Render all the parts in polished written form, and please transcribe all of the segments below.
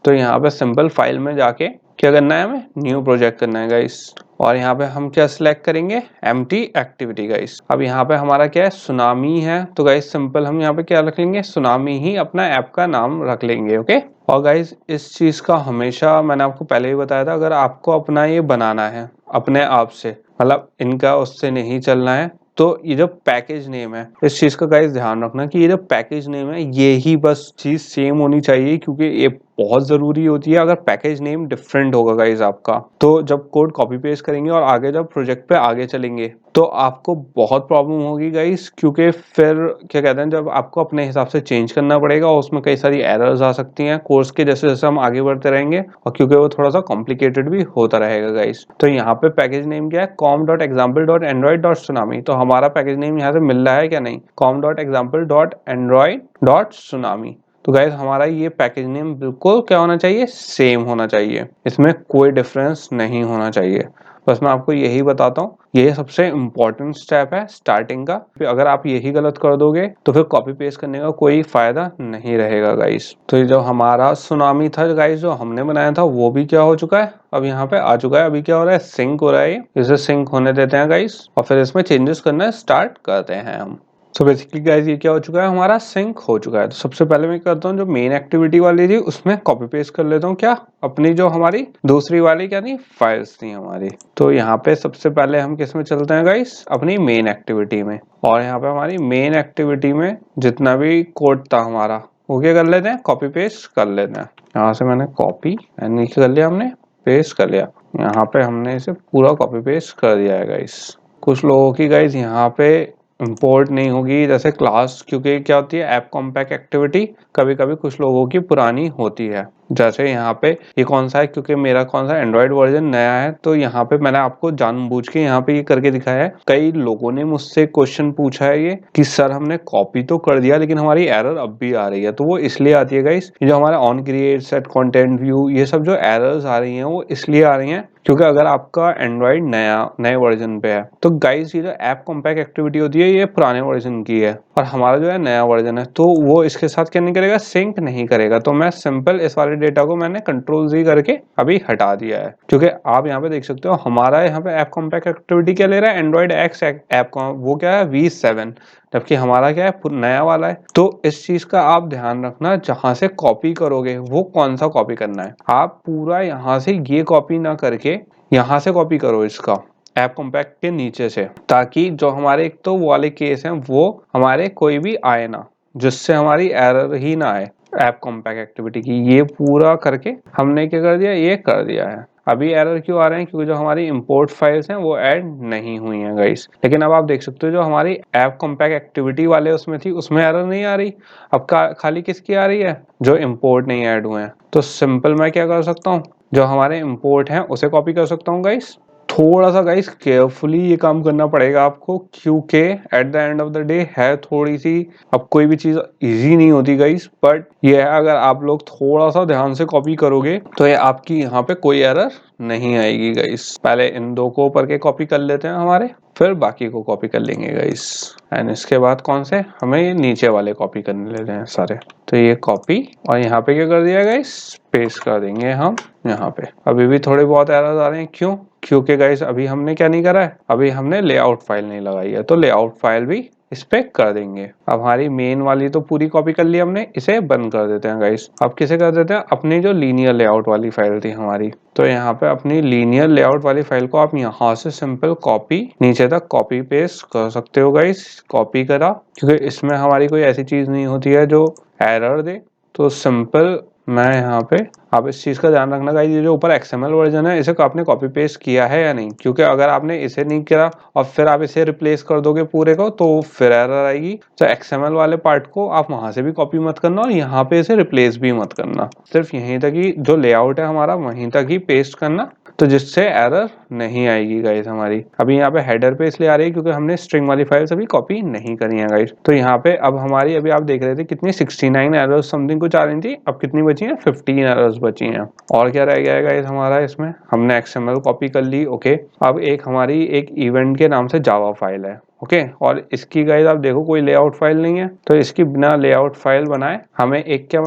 तो यहाँ पे सिंपल फाइल में जाके क्या करना है, हमें न्यू प्रोजेक्ट करना है गाइस। और यहाँ पे हम क्या सिलेक्ट करेंगे, एम्प्टी एक्टिविटी गाइस। अब यहाँ पे हमारा क्या है, सुनामी है, तो गाइस सिंपल हम यहाँ पे क्या रख लेंगे, सुनामी ही अपना ऐप का नाम रख लेंगे। ओके। और गाइस इस चीज का हमेशा मैंने आपको पहले ही बताया था, अगर आपको अपना ये बनाना है अपने आप से, मतलब इनका उससे नहीं चलना है, तो ये जो पैकेज नेम है इस चीज का गाइस ध्यान रखना कि ये जो पैकेज नेम है ये ही बस चीज सेम होनी चाहिए, क्योंकि ये बहुत जरूरी होती है। अगर पैकेज नेम डिफरेंट होगा गाइस आपका, तो जब कोड कॉपी पेस्ट करेंगे और आगे जब प्रोजेक्ट पे आगे चलेंगे तो आपको बहुत प्रॉब्लम होगी गाइस, क्योंकि फिर क्या कहते हैं, जब आपको अपने हिसाब से चेंज करना पड़ेगा और उसमें कई सारी एरर्स आ सकती हैं कोर्स के जैसे जैसे हम आगे बढ़ते रहेंगे, और क्योंकि वो थोड़ा सा कॉम्प्लिकेटेड भी होता रहेगा गाइस। तो यहाँ पे पैकेज नेम क्या है, com.example.android.tsunami। तो हमारा पैकेज नेम यहाँ से मिल रहा है क्या, नहीं, com.example.android.tsunami। तो गाइस हमारा ये पैकेज नेम बिल्कुल क्या होना चाहिए, सेम होना चाहिए, इसमें कोई डिफरेंस नहीं होना चाहिए। बस मैं आपको यही बताता हूँ, यही सबसे इम्पोर्टेंट स्टेप है स्टार्टिंग का। अगर आप यही गलत कर दोगे तो फिर कॉपी पेस्ट करने का कोई फायदा नहीं रहेगा गाइस। तो ये जो हमारा सुनामी था गाइस जो हमने बनाया था वो भी क्या हो चुका है, अब यहाँ पे आ चुका है। अभी क्या हो रहा है, सिंक हो रहा है, इसे सिंक होने देते हैं गाइस, और फिर इसमें चेंजेस करना स्टार्ट करते हैं हम। तो बेसिकली गाइस ये क्या हो चुका है, हमारा सिंक हो चुका है। तो सबसे पहले मैं करता हूँ, जो मेन एक्टिविटी वाली थी उसमें कॉपी पेस्ट कर लेता हूँ क्या, अपनी जो हमारी दूसरी वाली क्या थी, फाइल्स थी हमारी। तो यहाँ पे सबसे पहले हम किस में चलते हैं गाइस, अपनी मेन एक्टिविटी में। और यहाँ पे हमारी मेन एक्टिविटी में जितना भी कोड था हमारा वो क्या कर लेते हैं, कॉपी पेस्ट कर लेते हैं। यहाँ से मैंने कॉपी नीचे कर लिया, हमने पेस्ट कर लिया, यहाँ पे हमने इसे पूरा कॉपी पेस्ट कर दिया है गाइस। कुछ लोगों की गाइस यहाँ पे इंपोर्ट नहीं होगी, जैसे क्लास, क्योंकि क्या होती है ऐप कॉम्पैक्ट एक्टिविटी कभी कभी कुछ लोगों की पुरानी होती है। जैसे यहाँ पे ये कौन सा है, क्योंकि मेरा कौन सा एंड्रॉइड वर्जन नया है, तो यहाँ पे मैंने आपको जानबूझ के यहाँ पे ये करके दिखाया है। कई लोगों ने मुझसे क्वेश्चन पूछा है ये कि सर हमने कॉपी तो कर दिया लेकिन हमारी एरर अब भी आ रही है। तो वो इसलिए आती है गाइस, जो हमारा on create set content view, ये सब जो एरर्स आ रही हैं वो इसलिए आ रही हैं क्योंकि अगर आपका एंड्रॉइड नए वर्जन पे है तो गाइस ये जो ऐप कॉम्पैक्ट एक्टिविटी होती है ये पुराने वर्जन की है, और हमारा जो है नया वर्जन है, तो वो इसके साथ क्या नहीं करेगा, सिंक नहीं करेगा। तो मैं सिंपल इस वाले डेटा को मैंने कंट्रोल-Z करके अभी हटा दिया है, क्योंकि आप यहाँ पे देख सकते हो हमारा यहाँ पे ऐप कॉम्पैक्ट एक्टिविटी क्या ले रहा है, एंड्रॉइड एक्स ऐप का वो क्या है V7, जबकि हमारा क्या है नया वाला है। तो इस चीज का आप ध्यान रखना, जहां से कॉपी करोगे वो कौन सा कॉपी करना है। आप पूरा यहाँ से ये कॉपी ना करके यहाँ से कॉपी करो इसका ऐप कॉम्पैक्ट के नीचे से, ताकि जो हमारे एक तो वो वाले केस हैं वो हमारे कोई भी आए ना, जिससे हमारी एरर ही ना आए ऐप कॉम्पैक्ट एक्टिविटी की। ये पूरा करके हमने क्या कर दिया, ये कर दिया है। अभी एरर क्यों आ रहे हैं, क्योंकि जो हमारी इंपोर्ट फाइल्स हैं वो ऐड नहीं हुई हैं गाइस। लेकिन अब आप देख सकते हो जो हमारी ऐप कॉम्पैक्ट एक्टिविटी वाले उसमें थी उसमें एरर नहीं आ रही। अब खाली किसकी आ रही है, जो इंपोर्ट नहीं ऐड हुए हैं। तो सिंपल मैं क्या कर सकता हूँ, जो हमारे इंपोर्ट हैं उसे कॉपी कर सकता हूँ गाइस। थोड़ा सा गाइस केयरफुली ये काम करना पड़ेगा आपको, क्योंकि at the end of the day है थोड़ी सी, अब कोई भी चीज इजी नहीं होती गाइस, बट ये है अगर आप लोग थोड़ा सा ध्यान से कॉपी करोगे तो ये आपकी यहाँ पे कोई एरर नहीं आएगी गाइस। पहले इन दो को ऊपर के कॉपी कर लेते हैं हमारे, फिर बाकी को कॉपी कर लेंगे गाइस। एंड इसके बाद कौन से, हमें ये नीचे वाले कॉपी करने लेते हैं सारे। तो ये कॉपी और यहाँ पे क्या कर दिया गाइस, पेस्ट कर देंगे हम यहाँ पे। अभी भी थोड़े बहुत एरर्स आ रहे हैं, क्यों, क्योंकि गाइस अभी हमने क्या नहीं करा है, अभी हमने लेआउट फाइल नहीं लगाई है। तो लेआउट फाइल भी इस पे कर देंगे। अब हमारी मेन वाली तो पूरी कॉपी कर ली हमने, इसे बंद कर देते हैं गाइस। अब किसे कर देते हैं, अपनी जो लीनियर लेआउट वाली फाइल थी हमारी। तो यहाँ पे अपनी लीनियर लेआउट वाली फाइल को आप यहाँ से सिंपल कॉपी नीचे तक कॉपी पेस्ट कर सकते हो गाइस। कॉपी करा, क्योंकि इसमें हमारी कोई ऐसी चीज नहीं होती है जो एरर दे। तो सिंपल मैं यहाँ पे, आप इस चीज का ध्यान रखना गाइस, ये जो ऊपर XML वर्जन है इसे आपने कॉपी पेस्ट किया है या नहीं, क्योंकि अगर आपने इसे नहीं किया और फिर आप इसे रिप्लेस कर दोगे पूरे को तो फिर एरर आएगी। तो XML वाले पार्ट को आप वहां से भी कॉपी मत करना और यहाँ पे इसे रिप्लेस भी मत करना, सिर्फ यहीं तक ही जो लेआउट है हमारा वहीं तक ही पेस्ट करना, तो जिससे एरर नहीं आएगी गाइस हमारी। अभी यहाँ पे हेडर पे इसलिए आ रही है क्योंकि हमने स्ट्रिंग वाली फाइल्स अभी कॉपी नहीं करी है गाइस। तो यहाँ पे अब हमारी, अभी आप देख रहे थे कितनी 69 एरर्स समथिंग कुछ आ रही थी, अब कितनी बची हैं, 15 एरर्स बची हैं। और क्या रह गया है गाइस हमारा, इसमें हमने XML कॉपी कर ली। ओके, अब एक हमारी एक इवेंट के नाम से जावा फाइल है। ओके, और इसकी गाइस आप देखो कोई लेआउट फाइल नहीं है, तो इसकी बिना लेआउट फाइल बनाए हमें एक क्या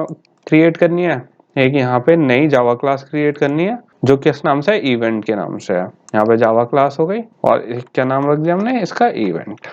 क्रिएट करनी है, एक यहाँ पे नई जावा क्लास क्रिएट करनी है जो किस नाम से है, इवेंट के नाम से है। यहाँ पे जावा क्लास हो गई और क्या नाम रख दिया हमने इसका, इवेंट।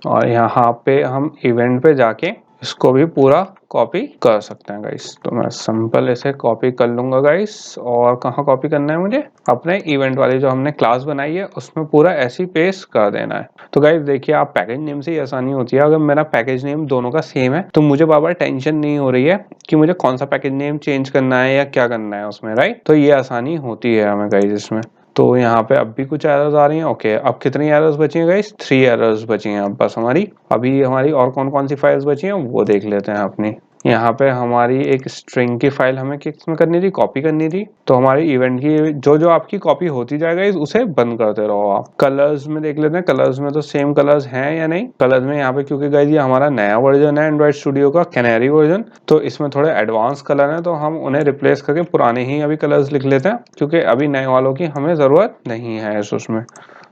और यहाँ पे हम इवेंट पे जाके इसको भी पूरा कॉपी कर सकते हैं गाइस। तो मैं सिंपल इसे कॉपी कर लूंगा गाइस। और कहाँ कॉपी करना है मुझे, अपने इवेंट वाली जो हमने क्लास बनाई है उसमें पूरा ऐसे ही पेस्ट कर देना है। तो गाइस देखिए, आप पैकेज नेम से ही आसानी होती है। अगर मेरा पैकेज नेम दोनों का सेम है तो मुझे बार बार टेंशन नहीं हो रही है कि मुझे कौन सा पैकेज नेम चेंज करना है या क्या करना है उसमें, राइट। तो ये आसानी होती है हमें गाइस इसमें। तो यहाँ पे अब भी कुछ एरर्स आ रही हैं। ओके, अब कितनी एरर्स बची हैं गाइस, 3 एरर्स बची हैं अब बस हमारी। अभी हमारी और कौन कौन सी फाइल्स बची हैं वो देख लेते हैं अपनी। यहाँ पे हमारी एक स्ट्रिंग की फाइल हमें किस में करनी थी, कॉपी करनी थी। तो हमारी इवेंट की जो आपकी कॉपी होती जाएगा उसे बंद करते रहो आप। कलर्स में देख लेते हैं, कलर्स में तो सेम कलर्स हैं या नहीं। कलर्स में यहाँ पे क्योंकि गाइस ये हमारा नया वर्जन है एंड्रॉइड स्टूडियो का, कैनरी वर्जन, तो इसमें थोड़े एडवांस कलर हैं, तो हम उन्हें रिप्लेस करके पुराने ही अभी कलर्स लिख लेते हैं क्योंकि अभी नए वालों की हमें जरूरत नहीं है उसमें।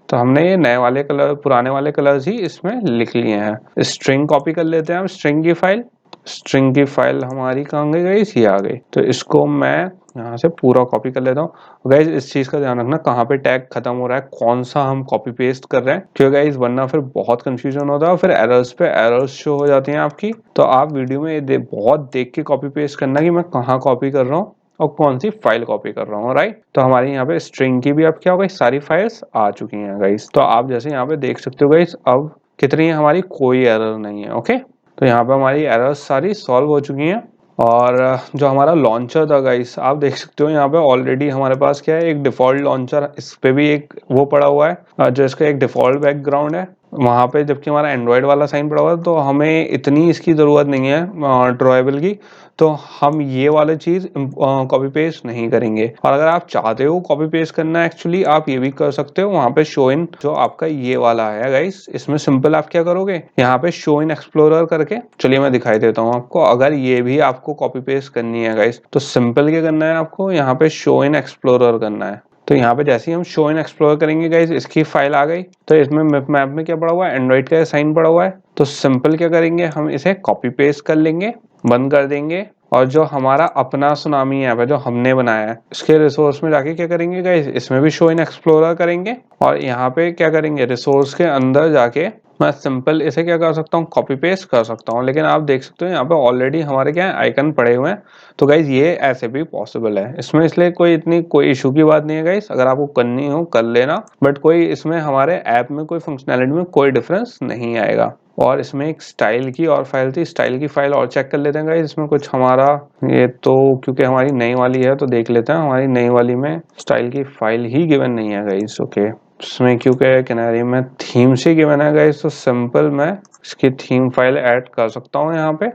तो हमने ये नए वाले कलर, पुराने वाले कलर्स ही इसमें लिख लिए हैं। स्ट्रिंग कॉपी कर लेते हैं हम, स्ट्रिंग की फाइल। स्ट्रिंग की फाइल हमारी कहाँ गई, ये आ गई। तो इसको मैं यहाँ से पूरा कॉपी कर लेता हूँ। गाइज इस चीज का ध्यान रखना कहाँ पे टैग खत्म हो रहा है, कौन सा हम कॉपी पेस्ट कर रहे हैं, क्योंकि गाइज वरना फिर बहुत कंफ्यूजन होता है और फिर एरर्स पे एरर्स शो हो जाती हैं आपकी। तो आप वीडियो में बहुत देख के कॉपी पेस्ट करना कि मैं कहाँ कॉपी कर रहा हूँ और कौन सी फाइल कॉपी कर रहा हूँ, राइट। तो हमारी यहाँ पे स्ट्रिंग की भी अब क्या हो गई, सारी फाइल्स आ चुकी हैं गाइस। तो आप जैसे यहाँ पे देख सकते हो गाइस, अब कितनी है हमारी, कोई एरर नहीं है। ओके, तो यहाँ पे हमारी एरर्स सारी सॉल्व हो चुकी हैं। और जो हमारा लॉन्चर था गाइस, आप देख सकते हो यहाँ पे ऑलरेडी हमारे पास क्या है, एक डिफॉल्ट लॉन्चर, इस पे भी एक वो पड़ा हुआ है जो इसका एक डिफॉल्ट बैकग्राउंड है वहाँ पे, जबकि हमारा एंड्रॉयड वाला साइन पड़ा हुआ है। तो हमें इतनी इसकी ज़रूरत नहीं है ड्रॉएबल की, तो हम ये वाली चीज़ कॉपी पेस्ट नहीं करेंगे। और अगर आप चाहते हो कॉपी पेस्ट करना, एक्चुअली आप ये भी कर सकते हो। वहाँ पे शो इन जो आपका ये वाला है गाइस, इसमें सिंपल आप क्या करोगे, यहाँ पे शो इन एक्सप्लोरर करके, चलिए मैं दिखाई देता हूँ आपको। अगर ये भी आपको कॉपी पेस्ट करनी है गाइस, तो सिंपल क्या करना है आपको, यहाँ पे शो इन एक्सप्लोरर करना है। तो यहाँ पे जैसे ही हम शो इन एक्सप्लोर करेंगे गाइस, इसकी फाइल आ गई। तो इसमें मैप में क्या पड़ा हुआ है, एंड्रॉइड का साइन पड़ा हुआ है। तो सिंपल क्या करेंगे, हम इसे कॉपी पेस्ट कर लेंगे, बंद कर देंगे। और जो हमारा अपना सुनामी ऐप है जो हमने बनाया है, इसके रिसोर्स में जाके क्या करेंगे गाइस, इसमें भी शो इन एक्सप्लोरर करेंगे। और यहाँ पे क्या करेंगे, रिसोर्स के अंदर जाके मैं सिंपल इसे क्या कर सकता हूँ, कॉपी पेस्ट कर सकता हूँ। लेकिन आप देख सकते हो यहाँ पे ऑलरेडी हमारे क्या है, आइकन पड़े हुए हैं। तो गाइज ये ऐसे भी पॉसिबल है इसमें, इसलिए कोई इशू की बात नहीं है गाइज। अगर आपको करनी हो कर लेना, बट कोई इसमें हमारे ऐप में कोई फंक्शनैलिटी में कोई डिफरेंस नहीं आएगा। और इसमें एक स्टाइल की और फाइल थी, स्टाइल की फाइल और चेक कर लेते हैं गाइज। इसमें कुछ हमारा ये तो क्योंकि हमारी नई वाली है तो देख लेते हैं। हमारी नई वाली में स्टाइल की फाइल ही गिवन नहीं है गाइज। ओके, इसमें क्योंकि कैनरी में थीम से गिवन है गाइज, तो सिंपल मैं इसकी थीम फाइल ऐड कर सकता हूँ यहाँ पे।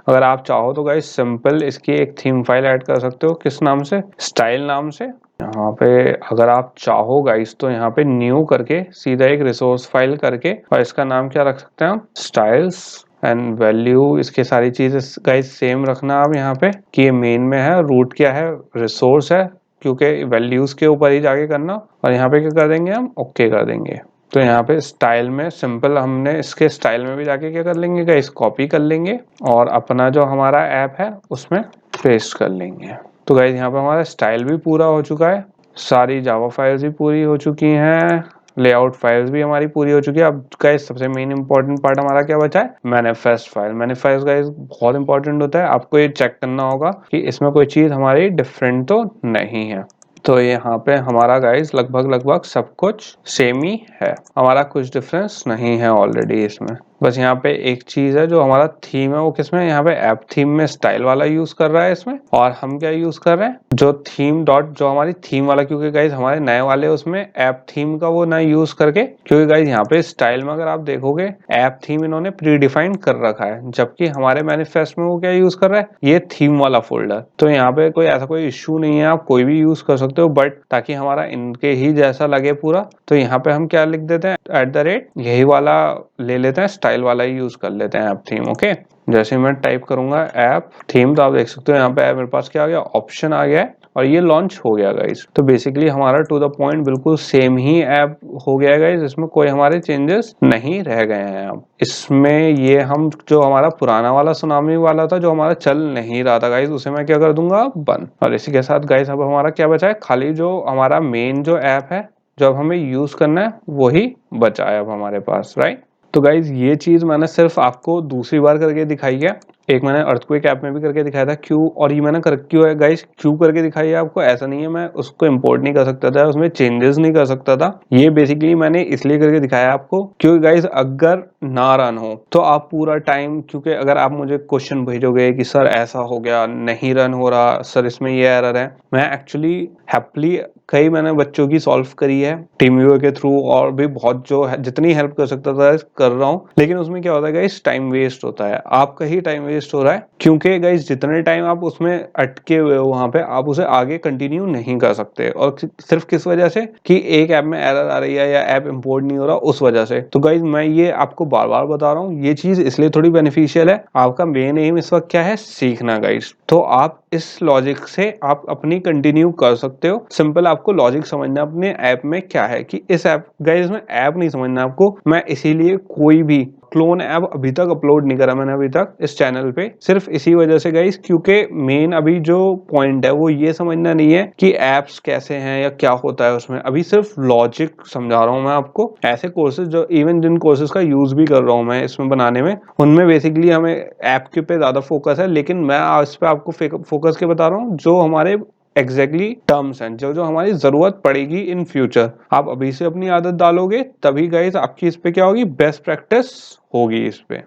अगर आप चाहो तो गाइज सिंपल इसकी एक थीम फाइल ऐड कर सकते हो, किस नाम से, स्टाइल नाम से। यहाँ पे अगर आप चाहो गाइज तो यहाँ पे न्यू करके सीधा एक रिसोर्स फाइल करके, और इसका नाम क्या रख सकते हैं हम, स्टाइल्स। एंड वैल्यू इसके सारी चीजें गाइज सेम रखना आप यहाँ पे, कि ये मेन में है, रूट क्या है, रिसोर्स है, क्योंकि वैल्यूज के ऊपर ही जाके करना। और यहाँ पे क्या कर देंगे हम, ओके कर देंगे। तो यहाँ पे स्टाइल में सिंपल हमने इसके स्टाइल में भी जाके क्या कर लेंगे गाइस, कॉपी कर लेंगे और अपना जो हमारा ऐप है उसमें पेस्ट कर लेंगे। तो गाइस यहाँ पे हमारा स्टाइल भी पूरा हो चुका है, सारी जावा फाइल्स भी पूरी हो चुकी हैं, लेआउट फाइल्स भी हमारी पूरी हो चुकी है। अब गाइस सबसे मेन इंपॉर्टेंट पार्ट हमारा क्या बचा है, मैनिफेस्ट फाइल। मैनिफेस्ट गाइस बहुत इंपॉर्टेंट होता है, आपको ये चेक करना होगा कि इसमें कोई चीज हमारी डिफरेंट तो नहीं है। तो यहाँ पे हमारा गाइस लगभग सब कुछ सेम ही है, हमारा कुछ डिफरेंस नहीं है ऑलरेडी इसमें। बस यहाँ पे एक चीज है, जो हमारा थीम है वो किसमें, यहाँ पे ऐप थीम में स्टाइल वाला यूज कर रहा है इसमें। और हम क्या यूज कर रहे हैं, जो थीम डॉट, जो हमारी थीम वाला, क्योंकि गाइज हमारे नए वाले उसमें ऐप थीम का वो ना यूज करके, क्योंकि गाइज यहाँ पे स्टाइल में अगर आप देखोगे ऐप थीम इन्होंने प्री डिफाइंड कर रखा है, जबकि हमारे मैनिफेस्ट में वो क्या यूज कर रहा है, ये थीम वाला फोल्डर। तो यहाँ पे कोई ऐसा कोई इश्यू नहीं है, आप कोई भी यूज कर सकते हो, बट ताकि हमारा इनके ही जैसा लगे पूरा, तो यहाँ पे हम क्या लिख देते हैं, @ यही वाला ले लेते हैं, स्टाइल वाला ही यूज कर लेते हैं ऐप थीम। ओके, जैसे मैं टाइप करूंगा ऐप थीम, तो आप देख सकते हो यहाँ पे मेरे पास क्या आ गया, ऑप्शन आ गया है और ये लॉन्च हो गया गाइस। तो बेसिकली हमारा टू द पॉइंट बिल्कुल सेम ही ऐप हो गया गाइस, इसमें कोई हमारे चेंजेस नहीं रह गए हैं। अब इसमें ये हम जो हमारा पुराना वाला सुनामी वाला था जो हमारा चल नहीं रहा था गाइस, उसे मैं क्या कर दूंगा बंद। और इसी के साथ गाइस अब हमारा क्या बचा है, खाली जो हमारा मेन जो ऐप है जो अब हमें यूज करना है वही बचा है अब हमारे पास, राइट। तो गाइज ये चीज मैंने सिर्फ आपको दूसरी बार करके दिखाई है, एक मैंने अर्थक्वेक ऐप में भी करके दिखाया था क्यों, और ये मैंने क्यों है गाइस क्यों करके दिखाई है आपको, ऐसा नहीं है मैं उसको इंपोर्ट नहीं कर सकता था, उसमें चेंजेस नहीं कर सकता था। ये बेसिकली मैंने इसलिए करके दिखाया आपको क्योंकि गाइस अगर ना रन हो तो आप पूरा टाइम, क्योंकि अगर आप मुझे क्वेश्चन भेजोगे कि सर ऐसा हो गया नहीं रन हो रहा, सर इसमें ये एरर है, मैं एक्चुअली हैप्पीली कई मैंने बच्चों की सॉल्व करी है टीमव्यूअर के थ्रू, और भी बहुत जो है जितनी हेल्प कर सकता था कर रहा हूँ। लेकिन उसमें क्या होता है गाइस, टाइम वेस्ट होता है, आपका ही टाइम वेस्ट हो रहा है, क्योंकि गाइस जितने टाइम आप उसमें अटके हुए हो वहां पे आप उसे आगे कंटिन्यू नहीं कर सकते, और सिर्फ किस वजह से कि एक ऐप में एरर आ रही है या ऐप इंपोर्ट नहीं हो रहा उस वजह से। तो गाइस मैं ये आपको बार बार बता रहा हूँ, ये चीज इसलिए थोड़ी बेनिफिशियल है, आपका मेन एम इस वक्त क्या है, सीखना गाइस। तो आप इस लॉजिक से आप अपनी कंटिन्यू कर सकते हो। सिंपल आपको लॉजिक समझना अपने ऐप में क्या है कि इस ऐप गाइस में ऐप नहीं समझना आपको, मैं इसीलिए कोई भी क्लोन ऐप अभी तक अपलोड नहीं करा मैंने अभी तक इस चैनल पे, सिर्फ इसी वजह से गाइस, क्योंकि मेन अभी जो पॉइंट है वो ये समझना नहीं है कि एप्स कैसे हैं या क्या होता है उसमें, अभी सिर्फ लॉजिक समझा रहा हूँ मैं आपको। ऐसे कोर्सेज जो इवन जिन कोर्सेज का यूज भी कर रहा हूँ मैं इसमें बनाने में, उनमें बेसिकली हमें ऐप के पे ज्यादा फोकस है, लेकिन मैं इस पे आपको फोकस के बता रहा हूँ जो हमारे एग्जैक्टली टर्म्स हैं, जो जो हमारी जरूरत पड़ेगी इन फ्यूचर। आप अभी से अपनी आदत डालोगे तभी गाइस आपकी इस पे क्या होगी, बेस्ट प्रैक्टिस होगी इस पे।